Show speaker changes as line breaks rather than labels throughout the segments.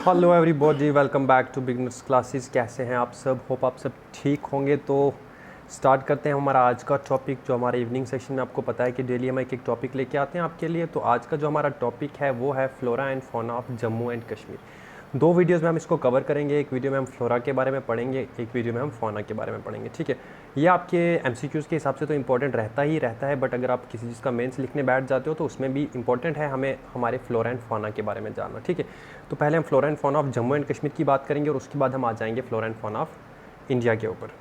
Hello everybody, welcome back to beginners classes. कैसे हैं आप सब? होप आप सब ठीक होंगे। तो स्टार्ट करते हैं हमारा आज का टॉपिक, जो हमारे इवनिंग सेशन में आपको पता है कि डेली हम एक टॉपिक लेके आते हैं आपके लिए। तो आज का जो हमारा टॉपिक है वो है flora and fauna of Jammu and Kashmir. दो वीडियोस में हम इसको कवर करेंगे। एक वीडियो में हम फ्लोरा के बारे में पढ़ेंगे, एक वीडियो में हम फौना के बारे में पढ़ेंगे। ठीक है, ये आपके एमसीक्यूज़ के हिसाब से तो इंपॉर्टेंट रहता ही रहता है, बट अगर आप किसी चीज़ का मेंस लिखने बैठ जाते हो तो उसमें भी इंपॉर्टेंट है हमें हमारे फ्लोरा एंड फौना के बारे में जानना। ठीक है, तो पहले हम flora and fauna of Jammu and Kashmir की बात करेंगे और उसके बाद हम आ जाएंगे flora and fauna of India के ऊपर।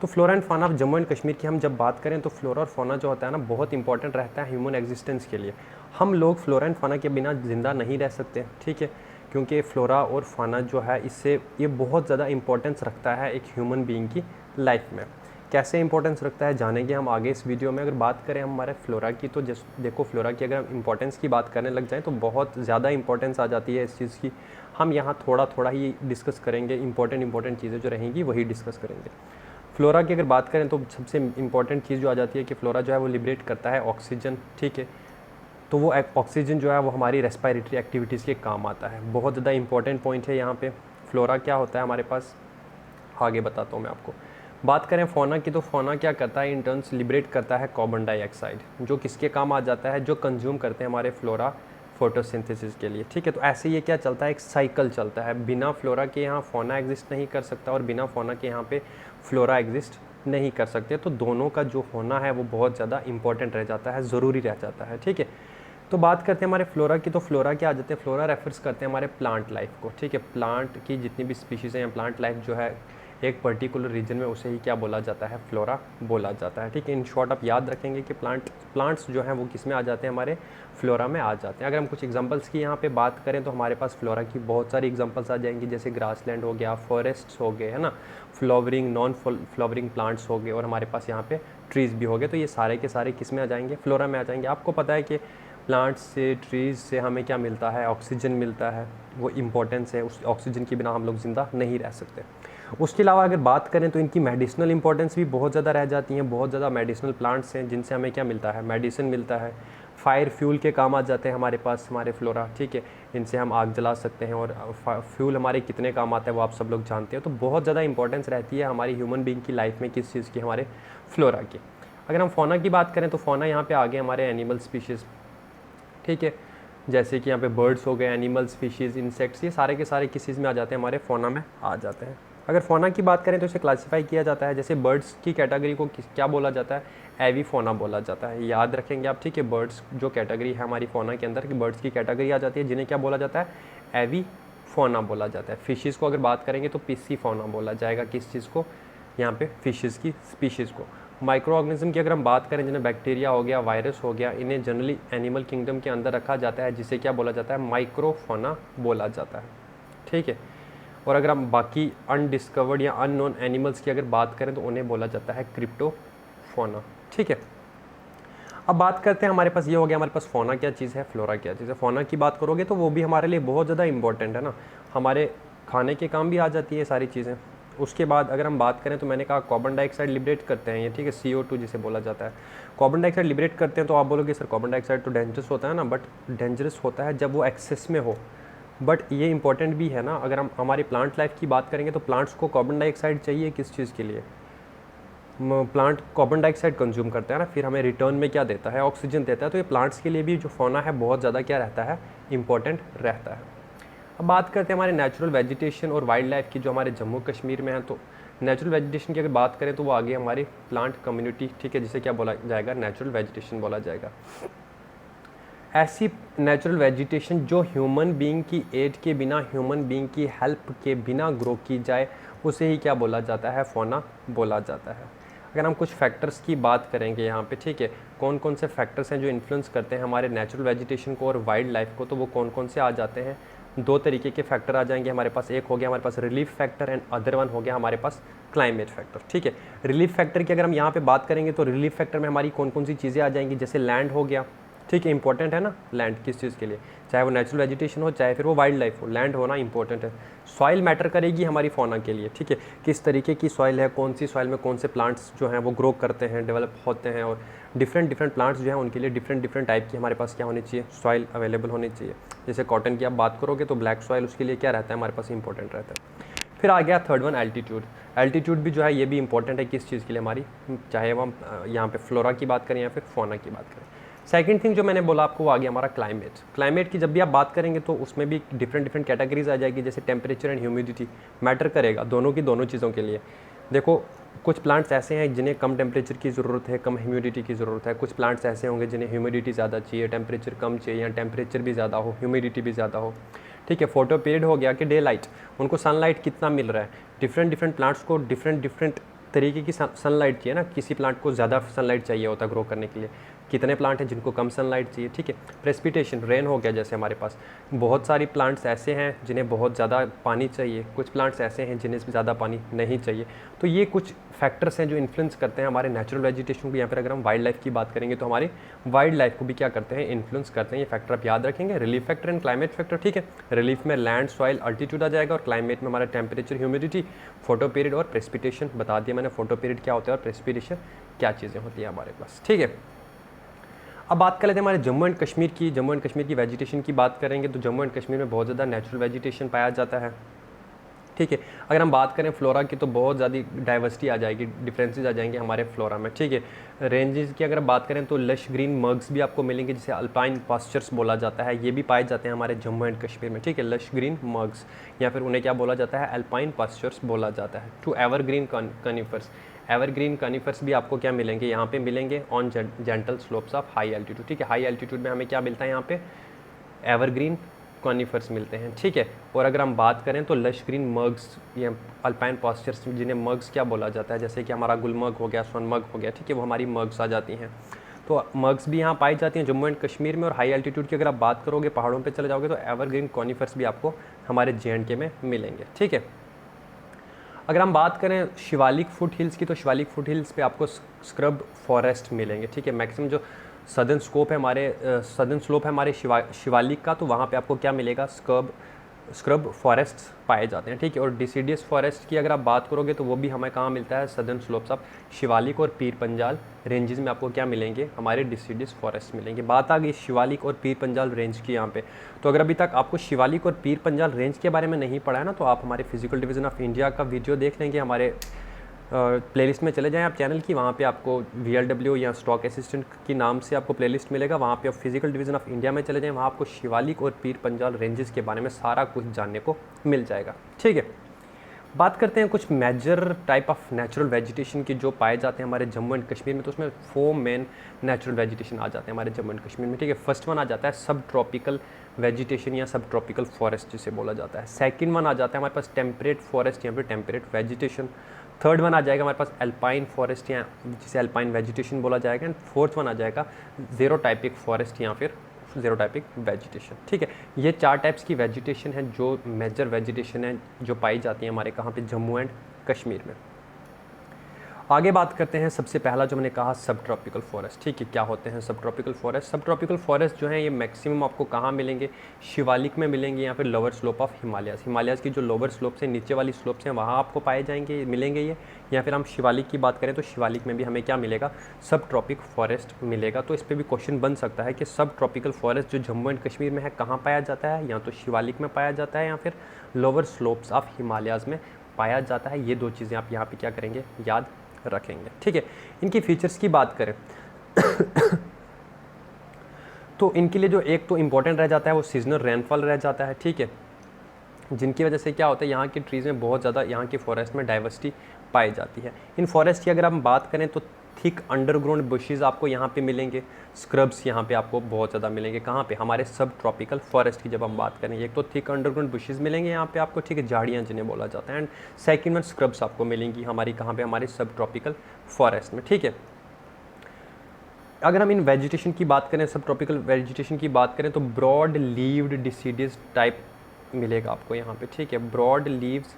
तो flora and fauna of Jammu and Kashmir की हम जब बात करें तो फ्लोरा और फौना जो होता है ना, बहुत इंपॉर्टेंट रहता है ह्यूमन एग्जिस्टेंस के लिए। हम लोग फ्लोरा एंड फौना के बिना ज़िंदा नहीं रह सकते। ठीक है, क्योंकि फ्लोरा और फौना जो है इससे ये बहुत ज़्यादा इंपॉर्टेंस रखता है एक ह्यूमन बीइंग की लाइफ में। कैसे इंपॉर्टेंस रखता है जानेंगे हम आगे इस वीडियो में। अगर बात करें हमारे फ्लोरा की, तो देखो फ्लोरा की अगर हम इंपॉर्टेंस की बात करने लग जाएं तो बहुत ज़्यादा इंपॉर्टेंस आ जाती है इस चीज़ की। हम यहाँ थोड़ा थोड़ा ही डिस्कस करेंगे, इंपॉर्टेंट चीज़ें जो रहेंगी वही डिस्कस करेंगे। फ्लोरा की अगर बात करें तो सबसे इंपॉर्टेंट चीज़ जो आ जाती है कि फ्लोरा जो है वो लिबरेट करता है ऑक्सीजन। ठीक है, तो वो ऑक्सीजन जो है वो हमारी रेस्पिरेटरी एक्टिविटीज़ के काम आता है। बहुत ज़्यादा इंपॉर्टेंट पॉइंट है यहाँ पे। फ्लोरा क्या होता है हमारे पास, आगे बताता हूँ मैं आपको। बात करें फौना की, तो फौना क्या करता है, इन टर्म्स लिबरेट करता है कार्बन डाइऑक्साइड, जो किसके काम आ जाता है, जो कंज्यूम करते हैं हमारे फ्लोरा फोटोसिंथेसिस के लिए। ठीक है, तो ऐसे ये क्या चलता है, एक साइकिल चलता है। बिना फ्लोरा के यहाँ फौना एग्जिस्ट नहीं कर सकता और बिना फौना के यहाँ पे फ्लोरा एग्जिस्ट नहीं कर सकते। तो दोनों का जो होना है वो बहुत ज़्यादा इंपॉर्टेंट रह जाता है, ज़रूरी रह जाता है। ठीक है, तो बात करते हैं हमारे फ्लोरा की, तो फ्लोरा क्या आ जाते हैं, फ्लोरा रेफर्स करते हैं हमारे प्लांट लाइफ को। ठीक है, प्लांट की जितनी भी स्पीशीज़ हैं या प्लांट लाइफ जो है एक पर्टिकुलर रीजन में, उसे ही क्या बोला जाता है, फ्लोरा बोला जाता है। ठीक है, इन शॉर्ट आप याद रखेंगे कि प्लांट्स जो हैं वो किस में आ जाते हैं, हमारे फ्लोरा में आ जाते हैं। अगर हम कुछ एग्जांपल्स की यहाँ पे बात करें तो हमारे पास फ्लोरा की बहुत सारी एग्जांपल्स आ जाएंगी, जैसे ग्रासलैंड हो गया, फॉरेस्ट्स हो गए, है ना, फ्लावरिंग नॉन फ्लावरिंग प्लांट्स हो गए, और हमारे पास यहाँ पे ट्रीज़ भी हो गए। तो ये सारे के सारे किस में आ जाएंगे, फ्लोरा में आ जाएंगे। आपको पता है कि प्लांट्स से, ट्रीज़ से हमें क्या मिलता है, ऑक्सीजन मिलता है। वो इम्पोर्टेंस है, उस ऑक्सीजन के बिना हम लोग ज़िंदा नहीं रह सकते। उसके अलावा अगर बात करें तो इनकी मेडिसिनल इंपॉर्टेंस भी बहुत ज़्यादा रह जाती हैं। बहुत ज़्यादा मेडिसिनल प्लांट्स हैं जिनसे हमें क्या मिलता है, मेडिसिन मिलता है। फायर फ्यूल के काम आ जाते हैं हमारे पास हमारे फ्लोरा। ठीक है, इनसे हम आग जला सकते हैं, और फ्यूल हमारे कितने काम आता है वो आप सब लोग जानते हैं। तो बहुत ज़्यादा इंपॉर्टेंस रहती है हमारी ह्यूमन बीइंग की लाइफ में किस चीज़ की, हमारे फ्लोरा की। अगर हम फौना की बात करें तो फौना यहाँ पे आगे हमारे एनिमल स्पीशीज़। ठीक है, जैसे कि यहाँ पे बर्ड्स हो गए, एनिमल्स, फिशेज़, इंसेक्ट्स, ये सारे के सारे किस चीज़ में आ जाते हैं, हमारे फौना में आ जाते हैं। अगर फौना की बात करें तो इसे क्लासिफाई किया जाता है, जैसे बर्ड्स की कैटेगरी को क्या बोला जाता है, एवी फौना बोला जाता है। याद रखेंगे आप। ठीक है, बर्ड्स जो कैटेगरी है हमारी फौना के अंदर की, बर्ड्स की कैटेगरी आ जाती है जिन्हें क्या बोला जाता है, एवी फौना बोला जाता है। फिशेज़ को अगर बात करेंगे तो पिस्सी फौना बोला जाएगा, किस चीज़ को, यहाँ पे फिशेज़ की स्पीशीज़ को। माइक्रो ऑर्गेनिज्म की अगर हम बात करें, जिन्हें बैक्टीरिया हो गया, वायरस हो गया, इन्हें जनरली एनिमल किंगडम के अंदर रखा जाता है, जिसे क्या बोला जाता है, माइक्रोफोना बोला जाता है। ठीक है, और अगर हम बाकी अनडिस्कवर्ड या अननोन एनिमल्स की अगर बात करें तो उन्हें बोला जाता है क्रिप्टोफोना। ठीक है, अब बात करते हैं, हमारे पास ये हो गया, हमारे पास फौना क्या चीज़ है, फ्लोरा क्या चीज़ है। फौना की बात करोगे तो वो भी हमारे लिए बहुत ज़्यादा इंपॉर्टेंट है ना, हमारे खाने के काम भी आ जाती है सारी चीज़ें। उसके बाद अगर हम बात करें तो मैंने कहा कार्बन डाइऑक्साइड लिबरेट करते हैं ये। ठीक है, CO2 जिसे बोला जाता है, कार्बन डाइऑक्साइड लिबरेट करते हैं। तो आप बोलोगे सर कार्बन डाइऑक्साइड तो डेंजरस होता है ना, बट डेंजरस होता है जब वो एक्सेस में हो। बट ये इंपॉर्टेंट भी है ना, अगर हम हमारी प्लांट लाइफ की बात करेंगे तो प्लांट्स को कार्बन डाइऑक्साइड चाहिए किस चीज़ के लिए, प्लांट कार्बन डाइऑक्साइड कंज्यूम करता है ना, फिर हमें रिटर्न में क्या देता है, ऑक्सीजन देता है। तो ये प्लांट्स के लिए भी जो फौना है बहुत ज़्यादा क्या रहता है, इंपॉर्टेंट रहता है। अब बात करते हैं हमारे नेचुरल वेजिटेशन और वाइल्ड लाइफ की, जो हमारे जम्मू कश्मीर में है। तो नेचुरल वेजिटेशन की अगर बात करें तो वो आगे हमारी प्लांट कम्युनिटी। ठीक है, जिसे क्या बोला जाएगा, नेचुरल वेजिटेशन बोला जाएगा। ऐसी नेचुरल वेजिटेशन जो ह्यूमन बीइंग की एड के बिना, ह्यूमन बीइंग की हेल्प के बिना ग्रो की जाए, उसे ही क्या बोला जाता है, फौना बोला जाता है। अगर हम कुछ फैक्टर्स की बात करेंगे यहाँ पे, ठीक है, कौन कौन से फैक्टर्स हैं जो इन्फ्लुएंस करते हैं हमारे नेचुरल वेजिटेशन को और वाइल्ड लाइफ को, तो वो कौन कौन से आ जाते हैं, दो तरीके के फैक्टर आ जाएंगे हमारे पास। एक हो गया हमारे पास relief factor and other one हो गया हमारे पास क्लाइमेट फैक्टर। ठीक है, रिलीफ फैक्टर की अगर हम यहाँ पे बात करेंगे तो रिलीफ फैक्टर में हमारी कौन कौन सी चीज़ें आ जाएंगी, जैसे लैंड हो गया। ठीक है, इंपॉर्टेंट है ना लैंड किस चीज़ के लिए, चाहे वो नेचुरल वेजिटेशन हो चाहे फिर वो वाइल्ड लाइफ हो, लैंड होना इंपॉर्टेंट है। सॉइल मैटर करेगी हमारी फौना के लिए, ठीक है, किस तरीके की सॉइल है, कौन सी सॉइल में कौन से प्लांट्स जो हैं वो ग्रो करते हैं, डेवलप होते हैं, और डिफरेंट प्लांट्स जो हैं उनके लिए डिफरेंट टाइप की हमारे पास क्या होनी चाहिए, सॉइल अवेलेबल होनी चाहिए। जैसे कॉटन की आप बात करोगे तो ब्लैक सॉइल उसके लिए क्या रहता है हमारे पास, इंपॉर्टेंट रहता है। फिर आ गया थर्ड वन एल्टीट्यूड। एल्टीट्यूड भी जो है ये भी इंपॉर्टेंट है किस चीज़ के लिए हमारी, चाहे वो हम यहाँ पे फ्लोरा की बात करें या फिर फौना की बात करें। सेकंड थिंग जो मैंने बोला आपको वो आ गया हमारा क्लाइमेट। क्लाइमेट की जब भी आप बात करेंगे तो उसमें भी डिफरेंट कैटेगरीज आ जाएगी, जैसे टेम्परेचर एंड ह्यूमिडिटी मैटर करेगा दोनों की दोनों चीज़ों के लिए। देखो कुछ प्लांट्स ऐसे हैं जिन्हें कम टेम्परेचर की ज़रूरत है, कम ह्यूमिडिटी की ज़रूरत है, कुछ प्लांट्स ऐसे होंगे जिन्हें ह्यूमिडिटी ज़्यादा चाहिए, टेम्परेचर कम चाहिए, या टेम्परेचर भी ज़्यादा हो, ह्यूमिडिटी भी ज़्यादा हो, ठीक है। फोटो पीरियड हो गया कि डे लाइट, उनको सनलाइट कितना मिल रहा है, डिफरेंट प्लांट्स को डिफरेंट तरीके की सनलाइट चाहिए ना, किसी प्लांट को ज़्यादा सनलाइट चाहिए होता है ग्रो करने के लिए, कितने प्लांट हैं जिनको कम सनलाइट चाहिए, ठीक है। प्रेसिपिटेशन, रेन हो गया, जैसे हमारे पास बहुत सारी प्लांट्स ऐसे हैं जिन्हें बहुत ज़्यादा पानी चाहिए, कुछ प्लांट्स ऐसे हैं जिन्हें ज़्यादा पानी नहीं चाहिए। तो ये कुछ फैक्टर्स हैं जो इन्फ्लुएंस करते हैं हमारे नेचुरल वेजिटेशन को, या फिर अगर हम वाइल्ड लाइफ की बात करेंगे तो हमारी वाइल्ड लाइफ को भी क्या करते हैं, इन्फ्लुएंस करते हैं। ये फैक्टर आप याद रखेंगे, relief factor and climate factor, ठीक है। रिलीफ में लैंड, सॉइल, अल्टीट्यूड आ जाएगा, और क्लाइमेट में हमारा टेम्परेचर, ह्यूमिडिटी, फोटो पीरियड और प्रेसिपिटेशन बता दिया मैंने, फोटो पीरियड क्या होता है और प्रेसिपिटेशन क्या चीज़ें होती हैं हमारे पास, ठीक है। अब बात कर लेते हैं हमारे जम्मू एंड कश्मीर की। जम्मू एंड कश्मीर की वेजिटेशन की बात करेंगे तो जम्मू एंड कश्मीर में बहुत ज़्यादा नेचुरल वेजिटेशन पाया जाता है, ठीक है। अगर हम बात करें फ्लोरा की तो बहुत ज़्यादा डाइवर्सिटी आ जाएगी, डिफरेंसेस आ जाएंगे हमारे फ्लोरा में, ठीक है। रेंजेस की अगर बात करें तो लश ग्रीन मर्ग्स भी आपको मिलेंगे, जिसे अल्पाइन पास्चर्स बोला जाता है, ये भी पाए जाते हैं हमारे जम्मू एंड कश्मीर में, ठीक है। लश ग्रीन मर्ग्स या फिर उन्हें क्या बोला जाता है, अल्पाइन पास्चर्स बोला जाता है। टू एवरग्रीन कनिफर्स, एवरग्रीन कनिफर्स भी आपको क्या मिलेंगे यहाँ पे मिलेंगे on gentle slopes of high altitude, ठीक है। हाई एल्टीट्यूड में हमें क्या मिलता है यहाँ पे, एवरग्रीन कॉनिफर्स मिलते हैं, ठीक है। और अगर हम बात करें तो लश ग्रीन मर्ग्स या अल्पाइन पास्चर्स, जिन्हें मर्ग्स क्या बोला जाता है, जैसे कि हमारा गुलमर्ग हो गया, सोनमर्ग हो गया, ठीक है, वो हमारी मर्ग्स आ जाती हैं। तो मर्ग्स भी यहाँ पाई जाती हैं जम्मू एंड कश्मीर में। और हाई एल्टीट्यूड की अगर आप बात करोगे, पहाड़ों पे चले जाओगे तो एवरग्रीन कॉनिफर्स भी आपको हमारे JNK में मिलेंगे, ठीक है। अगर हम बात करें शिवालिक फुट हिल्स की तो शिवालिक फुट हिल्स पे आपको स्क्रब फॉरेस्ट मिलेंगे, ठीक है। मैक्सिमम जो सदर्न स्लोप है हमारे शिवालिक का, तो वहाँ पे आपको क्या मिलेगा, स्क्रब फॉरेस्ट पाए जाते हैं, ठीक है। और डिसीडियस फॉरेस्ट की अगर आप बात करोगे तो वो भी हमें कहाँ मिलता है, सदर्न स्लोप्स ऑफ शिवालिक और पीर पंजाल रेंजेस में आपको क्या मिलेंगे, हमारे डिसीडियस फॉरेस्ट मिलेंगे। बात आ गई शिवालिक और पीर पंजाल रेंज की यहाँ पे, तो अगर अभी तक आपको शिवालिक और पीर पंजाल रेंज के बारे में नहीं पढ़ा है ना, तो आप हमारे फिजिकल डिवीज़न ऑफ इंडिया का वीडियो देख लेंगे, हमारे प्लेलिस्ट में चले जाएं आप चैनल की, वहाँ पे आपको VLW या स्टॉक असिस्टेंट की नाम से आपको प्लेलिस्ट मिलेगा, वहाँ पे आप फिजिकल डिवीज़न ऑफ इंडिया में चले जाएं, वहाँ आपको शिवालिक और पीर पंजाल रेंजेस के बारे में सारा कुछ जानने को मिल जाएगा, ठीक है। बात करते हैं कुछ major type of natural vegetation की जो पाए जाते हैं हमारे जम्मू एंड कश्मीर में, तो उसमें 4 मेन नेचुरल वेजिटेशन आ जाते हैं हमारे जम्मू एंड कश्मीर में, ठीक है। फर्स्ट वन आ जाता है सब ट्रॉपिकल वेजिटेशन या सब ट्रॉपिकल फॉरेस्ट जिसे बोला जाता है। सेकंड वन आ जाता है हमारे पास टेम्परेट फॉरेस्ट या फिर टेम्परेट वेजिटेशन। थर्ड वन आ जाएगा हमारे पास एल्पाइन फॉरेस्ट या जिसे एल्पाइन वेजिटेशन बोला जाएगा। एंड फोर्थ वन आ जाएगा ज़ेरोटाइपिक फॉरेस्ट या फिर ज़ेरोटाइपिक वेजिटेशन, ठीक है। ये 4 टाइप्स की वेजिटेशन है जो मेजर वेजिटेशन है जो पाई जाती है हमारे कहाँ पे, जम्मू एंड कश्मीर में। आगे बात करते हैं, सबसे पहला जो मैंने कहा सब ट्रॉपिकल फॉरेस्ट, ठीक है। क्या होते हैं सब ट्रॉपिकल फॉरेस्ट? सब ट्रॉपिकल फॉरेस्ट जो हैं ये मैक्सिमम आपको कहाँ मिलेंगे, शिवालिक में मिलेंगे या फिर लोअर स्लोप ऑफ हिमालयाज़ की जो लोअर स्लोप से नीचे वाली स्लोप्स हैं वहाँ आपको पाए जाएंगे, मिलेंगे ये। या फिर हम शिवालिक की बात करें तो शिवालिक में भी हमें क्या मिलेगा, सब ट्रॉपिक फॉरेस्ट मिलेगा। तो इस पर भी क्वेश्चन बन सकता है कि सब ट्रॉपिकल फॉरेस्ट जो जम्मू एंड कश्मीर में है कहाँ पाया जाता है, या तो शिवालिक में पाया जाता है या फिर लोअर स्लोप्स ऑफ हिमालयाज़ में पाया जाता है। ये 2 चीज़ें आप यहाँ पे क्या करेंगे, याद रखेंगे, ठीक है। इनकी फीचर्स की बात करें तो इनके लिए जो एक तो इम्पॉर्टेंट रह जाता है वो सीजनल रेनफॉल रह जाता है, ठीक है, जिनकी वजह से क्या होता है यहाँ की ट्रीज़ में बहुत ज़्यादा, यहाँ की फॉरेस्ट में डाइवर्सिटी पाई जाती है। इन फॉरेस्ट की अगर हम बात करें तो थिक अंडरग्राउंड बुशेज़ आपको यहाँ पे मिलेंगे, स्क्रब्स यहाँ पे आपको बहुत ज़्यादा मिलेंगे। कहाँ पे, हमारे सब ट्रॉपिकल फॉरेस्ट की जब हम बात करेंगे, एक तो थिक अंडरग्राउंड बुशेज़ मिलेंगे यहाँ पे आपको, ठीक है, झाड़ियाँ जिन्हें बोला जाता है। एंड सेकंड वन स्क्रब्स आपको मिलेंगी हमारी कहाँ पे, हमारे सब ट्रॉपिकल फॉरेस्ट में, ठीक है। अगर हम इन वेजिटेशन की बात करें, सब ट्रॉपिकल वेजिटेशन की बात करें तो ब्रॉड लीव्ड डिसीडियस टाइप मिलेगा आपको यहाँ पे, ठीक है। Broad leaves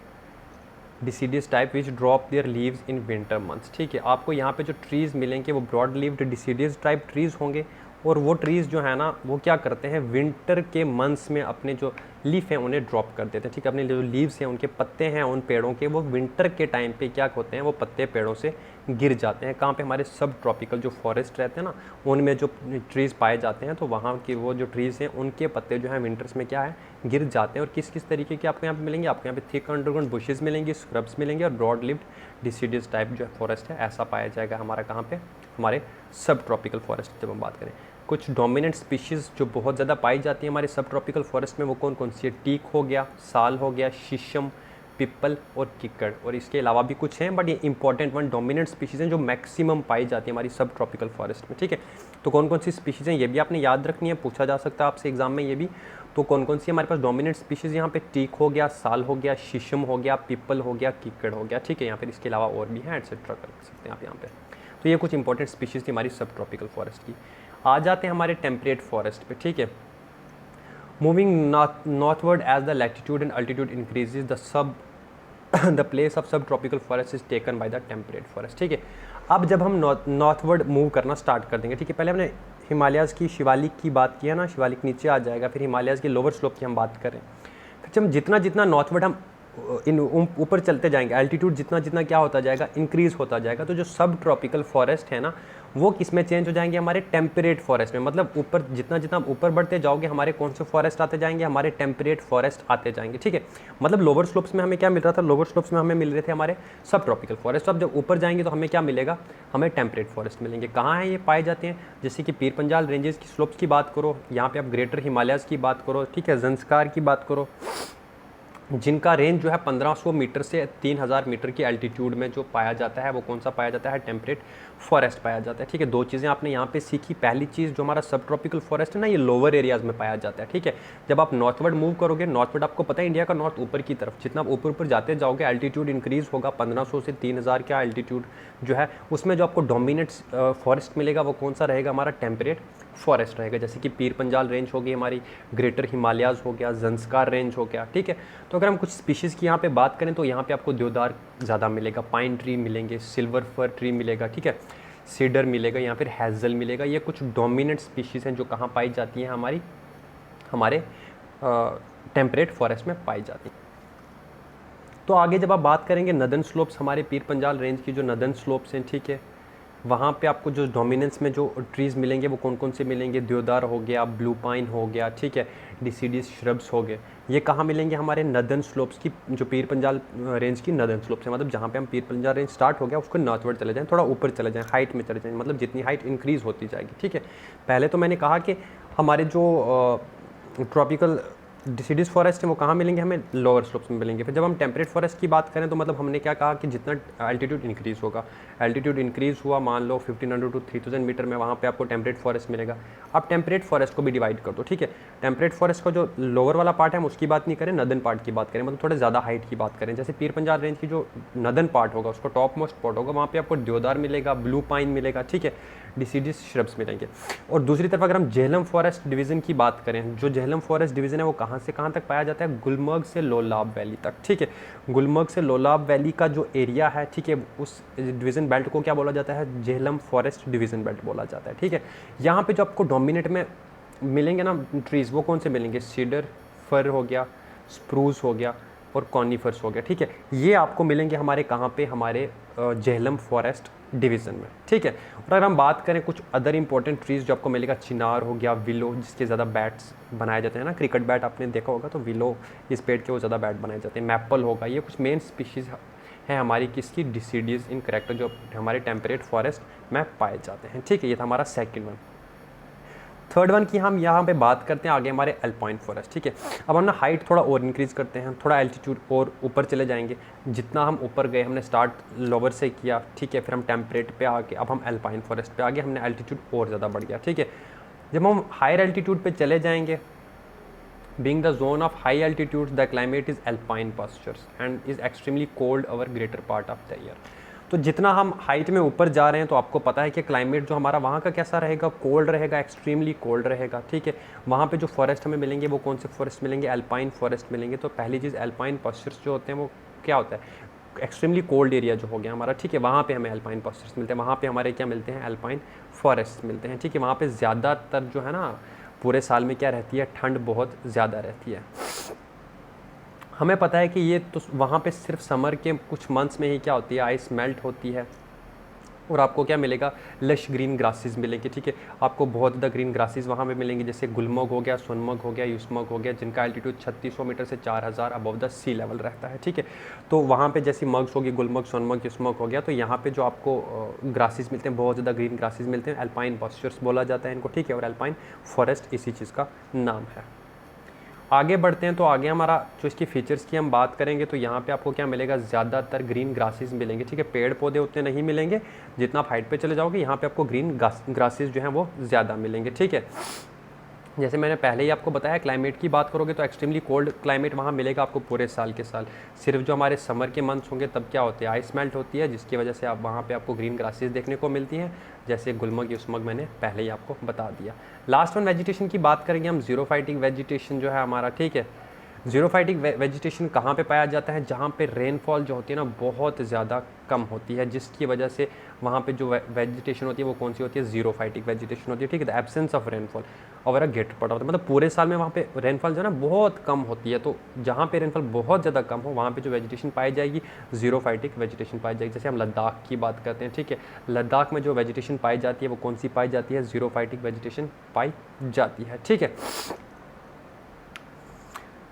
deciduous type which drop their leaves in winter months, ठीक है। आपको यहाँ पे जो ट्रीज़ मिलेंगे वो broad leaved deciduous type trees होंगे और वो ट्रीज़ जो है ना वो क्या करते हैं, विंटर के मंथ्स में अपने जो लीफ हैं उन्हें ड्रॉप कर देते हैं, ठीक है। अपने जो लीव्स हैं, उनके पत्ते हैं उन पेड़ों के, वो विंटर के टाइम पे क्या होते हैं, वो पत्ते पेड़ों से गिर जाते हैं। कहाँ पे, हमारे सब ट्रॉपिकल जो फॉरेस्ट रहते हैं ना, उनमें जो ट्रीज़ पाए जाते हैं, तो वहाँ की वो जो ट्रीज़ हैं उनके पत्ते जो हैं विंटर्स में क्या है, गिर जाते हैं। और किस किस तरीके के आपको यहाँ पे मिलेंगे, आपको यहाँ पे थिक अंडरग्राउंड बुशेस मिलेंगे, स्क्रब्स मिलेंगे, और ब्रॉड लिव्ड डिसीडियस टाइप जो फॉरेस्ट है ऐसा पाया जाएगा हमारा कहाँ पे, हमारे सब ट्रॉपिकल फॉरेस्ट जब हम बात करें। कुछ डोमिनेंट स्पीशीज़ जो बहुत ज़्यादा पाई जाती है हमारे सब ट्रॉपिकल फॉरेस्ट में, वो कौन कौन सी है, टीक हो गया, साल हो गया, शीशम, पिपल और किक्कड़, और इसके अलावा भी कुछ हैं, बट ये इंपॉर्टेंट वन डोमिनेंट स्पीशीज़ हैं जो मैक्सिमम पाई जाती है हमारी सब ट्रॉपिकल फॉरेस्ट में, ठीक है। तो कौन कौन सी स्पीशीज़ हैं ये भी आपने याद रखनी है, पूछा जा सकता है आपसे एग्जाम में ये भी। तो कौन कौन सी हमारे पास डोमिनेंट स्पीशीज़ यहाँ पे, टीक हो गया, साल हो गया, शीशम हो गया, पिपल हो गया, किक्कड़ हो गया, ठीक है। यहाँ पर इसके अलावा और भी हैं एटसेट्रा कर सकते हैं आप यहाँ पे। तो ये कुछ इंपॉर्टेंट स्पीशीज़ थी हमारी सब ट्रॉपिकल फॉरेस्ट की। आ जाते हैं हमारे टेम्परेट फॉरेस्ट पे, ठीक है। Moving northward as the latitude and altitude increases the place of subtropical forest is taken by the temperate forest, ठीक है। अब जब हम नॉर्थवर्ड मूव करना स्टार्ट कर देंगे, ठीक है, पहले हमने हिमालयाज़ की शिवालिक की बात की है ना, शिवालिक नीचे आ जाएगा, फिर हिमालयाज़ के लोअर स्लोप की हम बात करें, फिर जब जितना जितना नॉर्थवर्ड हम ऊपर चलते जाएंगे, एल्टीट्यूड जितना जितना क्या होता जाएगा, इंक्रीज़ होता जाएगा, तो जो सब ट्रॉपिकल फॉरेस्ट है ना वो किस में चेंज हो जाएंगे, हमारे टेम्परेट फॉरेस्ट में। मतलब ऊपर जितना जितना ऊपर बढ़ते जाओगे, हमारे कौन से फॉरेस्ट आते जाएंगे, हमारे टेम्परेट फॉरेस्ट आते जाएंगे, ठीक है। मतलब लोअर स्लोप्स में हमें क्या मिल रहा था, लोअर स्लोप्स में हमें मिल रहे थे हमारे सब ट्रॉपिकल फॉरेस्ट। अब जब ऊपर जाएंगे तो हमें क्या मिलेगा, हमें टेम्परेट फॉरेस्ट मिलेंगे। कहाँ है ये पाए जाते हैं, जैसे कि पीर पंजाल रेंजेस की स्लोप्स की बात करो, यहाँ पे आप ग्रेटर हिमालयाज़ की बात करो, ठीक है, ज़ंस्कार की बात करो, जिनका रेंज जो है 1500 मीटर से 3000 मीटर की एल्टीट्यूड में जो पाया जाता है वो कौन सा पाया जाता है, टेम्परेट फॉरेस्ट पाया जाता है, ठीक है। दो चीज़ें आपने यहाँ पे सीखी। पहली चीज़, जो हमारा सब ट्रॉपिकल फॉरेस्ट है ना, ये लोअर एरियाज़ में पाया जाता है, ठीक है। जब आप नॉर्थवर्ड मूव करोगे, नॉर्थवर्ड आपको पता है इंडिया का नॉर्थ ऊपर की तरफ, जितना आप ऊपर ऊपर जाते जाओगे एल्टीट्यूड इंक्रीज़ होगा, 1500 से 3000 का एल्टीट्यूड जो है उसमें जो आपको डोमिनेट फॉरेस्ट मिलेगा वो कौन सा रहेगा, हमारा टेम्परेट फॉरेस्ट रहेगा। जैसे कि पीर पंजाल रेंज हो गई हमारी, ग्रेटर हिमालयाज़ हो गया, ज़ंस्कार रेंज हो गया, ठीक है। तो अगर हम कुछ स्पीशीज़ की यहाँ पे बात करें तो यहाँ पे आपको देवदार ज़्यादा मिलेगा, पाइन ट्री मिलेंगे, सिल्वर फर ट्री मिलेगा, ठीक है, सीडर मिलेगा, या फिर हैज़ल मिलेगा। ये कुछ डोमिनेंट स्पीशीज़ हैं जो कहाँ पाई जाती हैं, हमारे टेम्परेट फॉरेस्ट में पाई जाती हैं। तो आगे जब आप बात करेंगे नदन स्लोप्स, हमारे पीर पंजाल रेंज की जो नदन स्लोप्स हैं, ठीक है, वहाँ पे आपको जो डोमिनेंस में जो ट्रीज़ मिलेंगे वो कौन कौन से मिलेंगे, देवदार हो गया, ब्लू पाइन हो गया, ठीक है, डिसीडियस श्रब्स हो गए। ये कहाँ मिलेंगे, हमारे नदन स्लोप्स की, जो पीर पंजाल रेंज की नदन स्लोप्स है। मतलब जहाँ पे हम पीर पंजाल रेंज स्टार्ट हो गया उसको नॉर्थवर्ड चले जाएँ, थोड़ा ऊपर चले जाएँ, हाइट में चले जाएँ, मतलब जितनी हाइट इंक्रीज़ होती जाएगी, ठीक है। पहले तो मैंने कहा कि हमारे जो ट्रॉपिकल डिसीडियस फॉरेस्ट है वो कहाँ मिलेंगे, हमें लोअर स्लोप्स में मिलेंगे। फिर जब हम टेम्परेट फॉरेस्ट की बात करें तो मतलब हमने क्या कहा कि जितना एल्टीट्यूड इंक्रीज़ होगा, एल्टीट्यूड इंक्रीज़ हुआ, मान लो 1500 टू 3000 मीटर में, वहाँ पे आपको टेम्परेट फॉरेस्ट मिलेगा। अब टेम्परेट फॉरेस्ट को भी डिवाइड कर दो, ठीक है। टेम्परेट फॉरेस्ट का जो लोअर वाला पार्ट है हम उसकी बात नहीं करें, नदन पार्ट की बात करें, मतलब थोड़े ज़्यादा हाइट की बात करें। जैसे पीर पंजाल रेंज की जो नदन पार्ट होगा उसको टॉप मोस्ट पार्ट होगा, वहाँ पर आपको देवदार मिलेगा, ब्लू पाइन मिलेगा, ठीक है, डिसीडियस श्रब्स मिलेंगे। और दूसरी तरफ अगर हम झेलम फॉरेस्ट डिवीज़न की बात करें, जो झेलम फॉरेस्ट डिवीज़न है वो कहाँ से कहाँ तक पाया जाता है, गुलमर्ग से लोलाब वैली तक, ठीक है। गुलमर्ग से लोलाब वैली का जो एरिया है, ठीक है, उस डिवीज़न बेल्ट को क्या बोला जाता है, झेलम फॉरेस्ट डिवीज़न बेल्ट बोला जाता है, ठीक है। यहाँ पे जो आपको डोमिनेट में मिलेंगे ना ट्रीज़, वो कौन से मिलेंगे, सीडर फर हो गया, स्प्रूस हो गया और कॉनिफर्स हो गया, ठीक है। ये आपको मिलेंगे हमारे कहाँ पे, हमारे झेलम फॉरेस्ट डिवीज़न में, ठीक है। और अगर हम बात करें कुछ अदर इंपॉर्टेंट ट्रीज़ जो आपको मिलेगा, चिनार हो गया, विलो, जिसके ज़्यादा बैट्स बनाए जाते हैं ना, क्रिकेट बैट आपने देखा होगा, तो विलो इस पेड़ के वो ज़्यादा बैट बनाए जाते हैं। मैपल होगा, ये कुछ मेन स्पीशीज़ हैं हमारी किसकी, डिसीडियस इन कैरेक्टर, जो हमारे टेम्परेट फॉरेस्ट में पाए जाते हैं, ठीक है। ये था हमारा सेकेंड वन। थर्ड वन की हम यहाँ पे बात करते हैं आगे, हमारे अल्पाइन फॉरेस्ट, ठीक है। अब हम ना हाइट थोड़ा और इंक्रीज़ करते हैं, थोड़ा एल्टीट्यूड और ऊपर चले जाएंगे। जितना हम ऊपर गए, हमने स्टार्ट लोअर से किया, ठीक है, फिर हम टेम्परेट पे आके अब हम अल्पाइन फॉरेस्ट पे आगे, हमने एल्टीट्यूड और ज़्यादा बढ़ गया, ठीक है। जब हम हायर एल्टीट्यूड पे चले जाएंगे, being the zone of high altitude the climate is alpine pastures and is extremely cold over greater part of the year. तो जितना हम हाइट में ऊपर जा रहे हैं तो आपको पता है कि क्लाइमेट जो हमारा वहाँ का कैसा रहेगा, कोल्ड रहेगा, एक्सट्रीमली कोल्ड रहेगा, ठीक है। वहाँ पे जो फॉरेस्ट हमें मिलेंगे वो कौन से फॉरेस्ट मिलेंगे, अल्पाइन फॉरेस्ट मिलेंगे। तो पहली चीज़, अल्पाइन पास्चर्स जो होते हैं वो क्या होता है, एक्सट्रीमली कोल्ड एरिया जो हो गया हमारा, ठीक है, वहाँ पे हमें अल्पाइन पास्चर्स मिलते हैं, वहाँ पे हमारे क्या मिलते हैं, अल्पाइन फॉरेस्ट मिलते हैं, ठीक है। वहाँ पे ज़्यादातर जो है ना पूरे साल में क्या रहती है, ठंड बहुत ज़्यादा रहती है। हमें पता है कि ये तो वहाँ पे सिर्फ समर के कुछ मंथ्स में ही क्या होती है, आइस मेल्ट होती है और आपको क्या मिलेगा, लश ग्रीन ग्रासेस मिलेंगे, ठीक है। आपको बहुत ज़्यादा ग्रीन ग्रासेस वहाँ पे मिलेंगे, जैसे गुलमर्ग हो गया, सोनमर्ग हो गया, यूसमर्ग हो गया, जिनका एल्टीट्यूड 3600 मीटर से 4000 अबव द सी लेवल रहता है, ठीक है। तो वहाँ पे जैसी मर्ग्स होगी, गुलमर्ग, सोनमर्ग, यूसमर्ग हो गया, तो यहाँ पे जो आपको ग्रासेस मिलते हैं, बहुत ज़्यादा ग्रीन ग्रासेस मिलते हैं, अल्पाइन पास्चर्स बोला जाता है इनको, ठीक है। और अल्पाइन फॉरेस्ट इसी चीज़ का नाम है। आगे बढ़ते हैं तो आगे हमारा जो इसकी फीचर्स की हम बात करेंगे तो यहाँ पे आपको क्या मिलेगा, ज़्यादातर ग्रीन ग्रासेस मिलेंगे, ठीक है। पेड़ पौधे उतने नहीं मिलेंगे, जितना आप हाइट पे चले जाओगे यहाँ पे आपको ग्रीन ग्रासेस जो हैं वो ज़्यादा मिलेंगे, ठीक है। जैसे मैंने पहले ही आपको बताया, क्लाइमेट की बात करोगे तो एक्सट्रीमली कोल्ड क्लाइमेट वहाँ मिलेगा आपको पूरे साल के साल। सिर्फ जो हमारे समर के मंथ्स होंगे तब क्या होते हैं, आइस मेल्ट होती है, जिसकी वजह से आप वहाँ पे आपको ग्रीन ग्रासेस देखने को मिलती हैं, जैसे गुलमर्ग, यूसमर्ग मैंने पहले ही आपको बता दिया। लास्ट वन वेजिटेशन की बात करेंगे हम, जीरोफाइटिक वेजिटेशन जो है हमारा, ठीक है। जीरोफाइटिक वेजिटेशन कहाँ पे पाया जाता है, जहाँ पे रेनफॉल जो होती है ना बहुत ज़्यादा कम होती है, जिसकी वजह से वहाँ पे जो वेजिटेशन होती है वो कौन सी होती है, जीरोफाइटिक वेजिटेशन होती है, ठीक है। द एब्सेंस ऑफ रेनफॉल और अ गेट पड़ा होता है, मतलब पूरे साल में वहाँ पे रेनफॉल जो है ना बहुत कम होती है, तो जहाँ पे रेनफॉल बहुत ज़्यादा कम हो वहाँ पे जो वेजिटेशन पाई जाएगी, जीरोफाइटिक वेजिटेशन पाई जाएगी। जैसे हम लद्दाख की बात करते हैं, ठीक है, लद्दाख में जो वेजिटेशन पाई जाती है वो कौन सी पाई जाती है, जीरोफाइटिक वेजिटेशन पाई जाती है, ठीक है।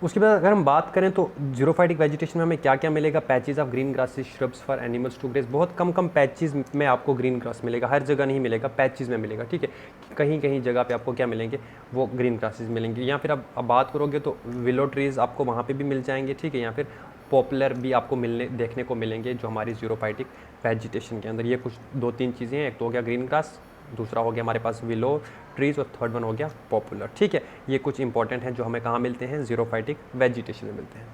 उसके बाद अगर हम बात करें तो जीरोफाइटिक वेजिटेशन में हमें क्या क्या मिलेगा, patches of green grasses, shrubs for animals to graze, बहुत कम पैचेस में आपको ग्रीन ग्रास मिलेगा, हर जगह नहीं मिलेगा, पैचेस में मिलेगा, ठीक है। कहीं कहीं जगह पे आपको क्या मिलेंगे, वो ग्रीन ग्रासेस मिलेंगे। या फिर अब बात करोगे तो विलो ट्रीज़ आपको वहाँ पर भी मिल जाएंगे, ठीक है। या फिर पॉपुलर भी आपको देखने को मिलेंगे जो हमारी जीरोफाइटिक वेजिटेशन के अंदर। ये कुछ 2-3 चीज़ें हैं, एक तो हो गया ग्रीन ग्रास, दूसरा हो गया हमारे पास विलो ट्रीज़ और थर्ड वन हो गया पॉपुलर, ठीक है। ये कुछ इंपॉर्टेंट हैं जो हमें कहाँ मिलते हैं, जीरोफाइटिक वेजिटेशन में मिलते हैं।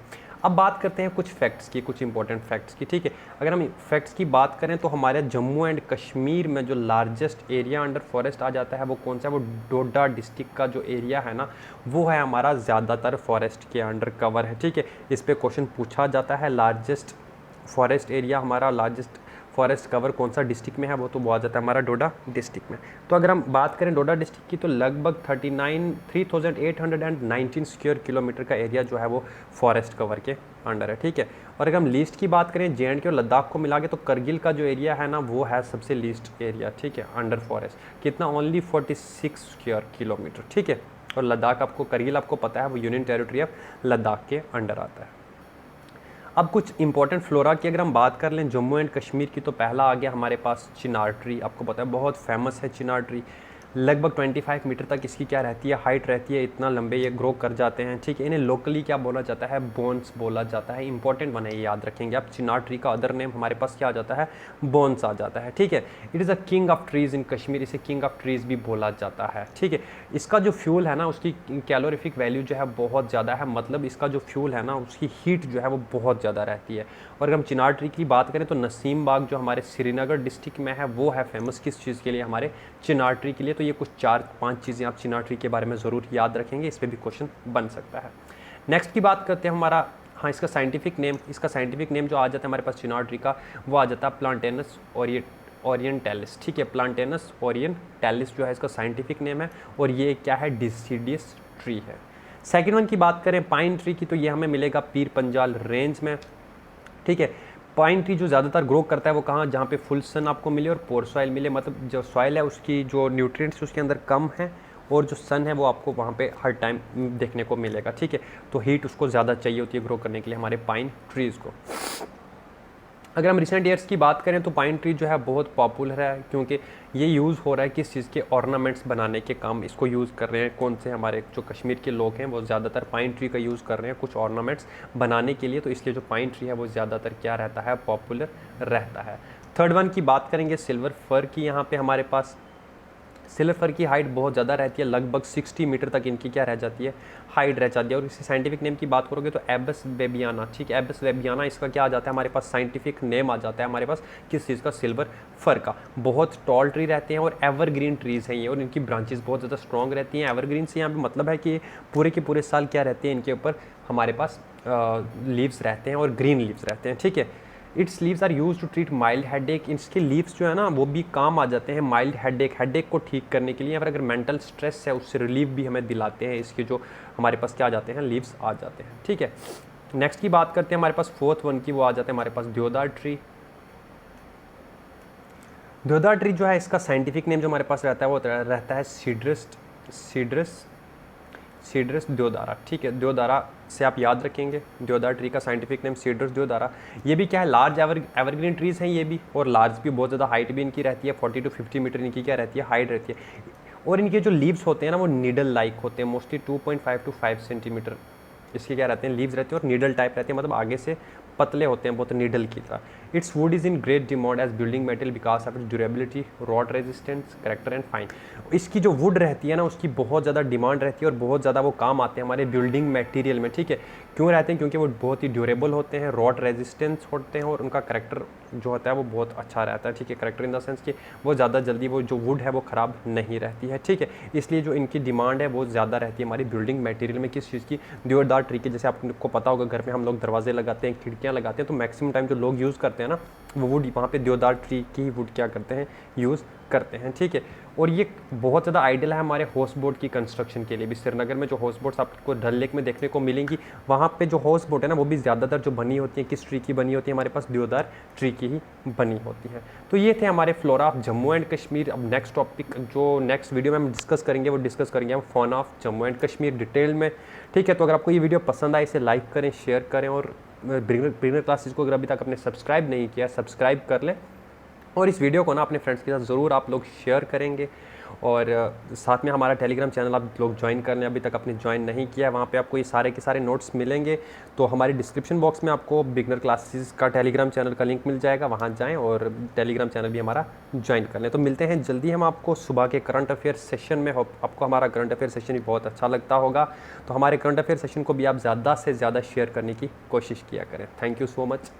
अब बात करते हैं कुछ फैक्ट्स की, कुछ इंपॉर्टेंट फैक्ट्स की, ठीक है। अगर हम फैक्ट्स की बात करें तो हमारे जम्मू एंड कश्मीर में जो लार्जेस्ट एरिया अंडर फॉरेस्ट आ जाता है वो कौन सा है, वो डोडा डिस्ट्रिक्ट का जो एरिया है ना वो है हमारा ज़्यादातर फॉरेस्ट के अंडर कवर है, ठीक है। इस पर क्वेश्चन पूछा जाता है, लार्जेस्ट फॉरेस्ट एरिया हमारा, लार्जेस्ट फॉरेस्ट कवर कौन सा डिस्ट्रिक्ट में है, वो तो बहुत जाता है हमारा डोडा डिस्ट्रिक्ट में। तो अगर हम बात करें डोडा डिस्ट्रिक्ट की तो लगभग 3819 स्क्वायर किलोमीटर का एरिया जो है वो फॉरेस्ट कवर के अंडर है, ठीक है। और अगर हम लीस्ट की बात करें जे&के और लद्दाख को मिला के तो करगिल का जो एरिया है ना वो है सबसे लीस्ट एरिया, ठीक है, अंडर फॉरेस्ट, कितना, ओनली 46 स्क्वायर किलोमीटर, ठीक है। और लद्दाख आपको, करगिल आपको पता है वो यूनियन टेरिटरी ऑफ लद्दाख के अंडर आता है। अब कुछ इंपॉर्टेंट फ्लोरा की अगर हम बात कर लें जम्मू एंड कश्मीर की तो पहला आ गया हमारे पास चिनार ट्री, आपको पता है बहुत फेमस है चिनार ट्री। लगभग 25 मीटर तक इसकी क्या रहती है, हाइट रहती है, इतना लंबे ये ग्रो कर जाते हैं, ठीक है। इन्हें लोकली क्या बोला जाता है, बोन्स बोला जाता है। इंपॉर्टेंट वन है, ये याद रखेंगे आप। चिनार ट्री का अदर नेम हमारे पास क्या आ जाता है, बोन्स आ जाता है, ठीक है। It is a king of trees in Kashmir, इसे किंग ऑफ ट्रीज़ भी बोला जाता है, ठीक है। इसका जो फ्यूल है ना उसकी कैलोरीफिक वैल्यू जो है बहुत ज़्यादा है, मतलब इसका जो फ्यूल है ना उसकी हीट जो है वो बहुत ज़्यादा रहती है। और अगर हम चिनार ट्री की बात करें तो नसीम बाग जो हमारे श्रीनगर डिस्ट्रिक्ट में है वो है फेमस किस चीज़ के लिए, हमारे चिनार ट्री के लिए। तो ये कुछ 4-5 चीज़ें आप चिनार ट्री के बारे में ज़रूर याद रखेंगे, इस पर भी क्वेश्चन बन सकता है। नेक्स्ट की बात करते हैं हमारा, हाँ, इसका साइंटिफिक नेम जो आ जाता है हमारे पास चिनार ट्री का वो आ जाता है प्लांटेनस ओरिएंटैलिस, ठीक है। प्लांटेनस ओरिएंटैलिस जो है इसका साइंटिफिक नेम है और ये क्या है, डिसीडियस ट्री है। सेकेंड वन की बात करें पाइन ट्री की तो ये हमें मिलेगा पीर पंजाल रेंज में, ठीक है। पाइन ट्री जो ज़्यादातर ग्रो करता है वो कहाँ, जहाँ पे फुल सन आपको मिले और पोर सॉइल मिले, मतलब जो सॉइल है उसकी जो न्यूट्रिएंट्स उसके अंदर कम है और जो सन है वो आपको वहाँ पे हर टाइम देखने को मिलेगा, ठीक है। तो हीट उसको ज़्यादा चाहिए होती है ग्रो करने के लिए हमारे पाइन ट्रीज़ को। अगर हम रिसेंट ईयर्स की बात करें तो पाइन ट्री जो है बहुत पॉपुलर है, क्योंकि ये यूज़ हो रहा है किस चीज़ के, ऑर्नामेंट्स बनाने के काम इसको यूज़ कर रहे हैं। कौन से, हमारे जो कश्मीर के लोग हैं वो ज़्यादातर पाइन ट्री का यूज़ कर रहे हैं कुछ ऑर्नामेंट्स बनाने के लिए, तो इसलिए जो पाइन ट्री है वो ज़्यादातर क्या रहता है, पॉपुलर रहता है। थर्ड वन की बात करेंगे सिल्वर फर की। यहाँ पे हमारे पास सिल्वर फर की हाइट बहुत ज़्यादा रहती है, लगभग 60 मीटर तक इनकी क्या रह जाती है, हाइट रह जाती है। और इसकी साइंटिफिक नेम की बात करोगे तो एबस वेबियाना, ठीक है। एबस वेबियाना इसका क्या आ जाता है, हमारे पास साइंटिफिक नेम आ जाता है हमारे पास किस चीज़ का, सिल्वर फर का। बहुत टॉल ट्री रहते हैं और एवरग्रीन ट्रीज़ हैं ये, और इनकी ब्रांचेस बहुत ज़्यादा स्ट्रॉन्ग रहती हैं। एवरग्रीन से यहाँ पे मतलब है कि पूरे के पूरे साल क्या रहते हैं, इनके ऊपर हमारे पास लीव्स रहते हैं और ग्रीन लीव्स रहते हैं, ठीक है। Its leaves are use to treat mild headache. इसके लीव्स जो है ना वो भी काम आ जाते हैं माइल्ड हेडेक को ठीक करने के लिए, या फिर अगर मेंटल स्ट्रेस है उससे रिलीफ भी हमें दिलाते हैं। इसके जो हमारे पास क्या आ जाते हैं, लीव्स आ जाते हैं। ठीक है, नेक्स्ट की बात करते हैं हमारे पास फोर्थ वन की, वो आ जाते हैं हमारे पास देवदार ट्री। देवदार ट्री जो है इसका साइंटिफिक नेम जो हमारे पास रहता है वो रहता है सीड्रस देवदारा। ठीक है, देवदारा से आप याद रखेंगे, देवदार ट्री का साइंटिफिक नेम सीड्रस देवदारा। ये भी क्या है, लार्ज एवरग्रीन ट्रीज हैं ये भी, और लार्ज भी, बहुत ज़्यादा हाइट भी इनकी रहती है, 40 to 50 मीटर इनकी क्या रहती है, हाइट रहती है। और इनके जो लीव्स होते हैं ना वो नीडल लाइक होते हैं, मोस्टली 2.5 to 5 सेंटीमीटर इसके क्या रहते हैं, लीव्स रहते हैं, और नीडल टाइप रहते हैं, मतलब आगे से पतले होते हैं बहुत नीडल की तरह। Its wood is in great demand as building material because of its durability, rot resistance, character and fine. इसकी जो वुड रहती है ना उसकी बहुत ज़्यादा डिमांड रहती है और बहुत ज़्यादा वो काम आते हैं हमारे बिल्डिंग मटेरियल में। ठीक है, क्यों रहते हैं, क्योंकि वो बहुत ही ड्यूरेबल होते हैं, रॉट रेजिस्टेंस होते हैं, और उनका करेक्टर जो होता है वो बहुत अच्छा रहता है। ठीक है, करेक्टर इन द सेंस कि वो ज़्यादा जल्दी वो जो वुड है वो ख़राब नहीं रहती है। ठीक है, इसलिए जो इनकी डिमांड है वो ज़्यादा रहती है हमारी बिल्डिंग मटेरियल में। किस चीज़ की, देवदार ट्री की। जैसे आपको पता होगा घर में हम लोग दरवाजे लगाते हैं, खिड़कियाँ लगाते हैं, तो मैक्सिमम टाइम जो लोग यूज़ करते हैं ना वो वुड वहाँ पे देवदार ट्री की ही वुड क्या करते हैं, यूज़ करते हैं। ठीक है, और ये बहुत ज़्यादा आइडियल है हमारे हाउस बोट की कंस्ट्रक्शन के लिए भी। श्रीनगर में जो हाउस बोट्स आपको डल लेक में देखने को मिलेंगी, वहाँ पे जो हाउस बोट है ना वो भी ज़्यादातर जो बनी होती है किस ट्री की बनी होती है, हमारे पास देवदार ट्री की ही बनी होती है। तो ये थे हमारे flora of Jammu and Kashmir. अब नेक्स्ट टॉपिक जो नेक्स्ट वीडियो में हम डिस्कस करेंगे वो डिस्कस करेंगे हम fauna of Jammu and Kashmir detail में। ठीक है, तो अगर आपको ये वीडियो पसंद आए इसे लाइक करें, शेयर करें, और बिगिनर क्लासेस को अगर अभी तक आपने सब्सक्राइब नहीं किया सब्सक्राइब कर लें, और इस वीडियो को ना अपने फ्रेंड्स के साथ ज़रूर आप लोग शेयर करेंगे। और साथ में हमारा टेलीग्राम चैनल आप लोग ज्वाइन कर लें, अभी तक आपने ज्वाइन नहीं किया, वहाँ पे आपको ये सारे के सारे नोट्स मिलेंगे। तो हमारी डिस्क्रिप्शन बॉक्स में आपको बिगनर क्लासेस का टेलीग्राम चैनल का लिंक मिल जाएगा, वहाँ जाएं और टेलीग्राम चैनल भी हमारा ज्वाइन कर लें। तो मिलते हैं जल्दी हम आपको सुबह के करंट अफेयर सेशन में। आपको हमारा करंट अफेयर सेशन भी बहुत अच्छा लगता होगा, तो हमारे करंट अफेयर सेशन को भी आप ज़्यादा से ज़्यादा शेयर करने की कोशिश किया करें। Thank you so much.